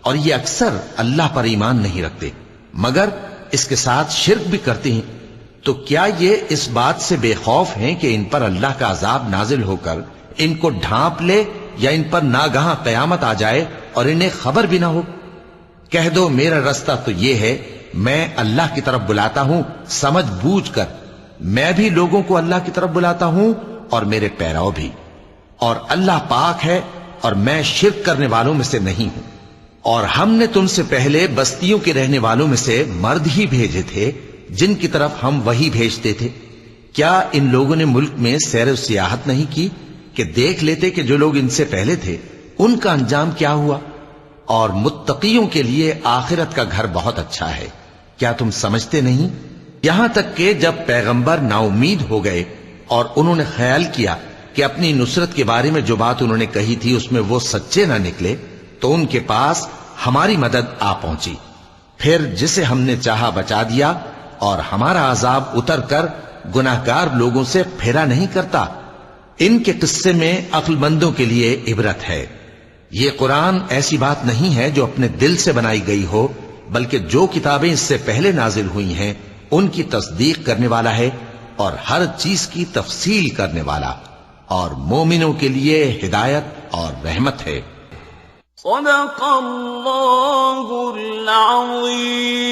اور یہ اکثر اللہ پر ایمان نہیں رکھتے مگر اس کے ساتھ شرک بھی کرتے ہیں، تو کیا یہ اس بات سے بے خوف ہیں کہ ان پر اللہ کا عذاب نازل ہو کر ان کو ڈھانپ لے یا ان پر ناگہاں قیامت آ جائے اور انہیں خبر بھی نہ ہو؟ کہہ دو میرا رستہ تو یہ ہے، میں اللہ کی طرف بلاتا ہوں سمجھ بوجھ کر، میں بھی لوگوں کو اللہ کی طرف بلاتا ہوں اور میرے پیراؤ بھی، اور اللہ پاک ہے اور میں شرک کرنے والوں میں سے نہیں ہوں۔ اور ہم نے تم سے پہلے بستیوں کے رہنے والوں میں سے مرد ہی بھیجے تھے جن کی طرف ہم وہی بھیجتے تھے۔ کیا ان لوگوں نے ملک میں سیر و سیاحت نہیں کی کہ دیکھ لیتے کہ جو لوگ ان سے پہلے تھے ان کا انجام کیا ہوا؟ اور متقیوں کے لیے آخرت کا گھر بہت اچھا ہے، کیا تم سمجھتے نہیں؟ یہاں تک کہ جب پیغمبر نا امید ہو گئے اور انہوں نے خیال کیا کہ اپنی نصرت کے بارے میں جو بات انہوں نے کہی تھی اس میں وہ سچے نہ نکلے، تو ان کے پاس ہماری مدد آ پہنچی، پھر جسے ہم نے چاہا بچا دیا، اور ہمارا عذاب اتر کر گناہگار لوگوں سے پھیرا نہیں کرتا۔ ان کے قصے میں عقل مندوں کے لیے عبرت ہے۔ یہ قرآن ایسی بات نہیں ہے جو اپنے دل سے بنائی گئی ہو، بلکہ جو کتابیں اس سے پہلے نازل ہوئی ہیں ان کی تصدیق کرنے والا ہے اور ہر چیز کی تفصیل کرنے والا، اور مومنوں کے لیے ہدایت اور رحمت ہے۔ صدق اللہ العظیم۔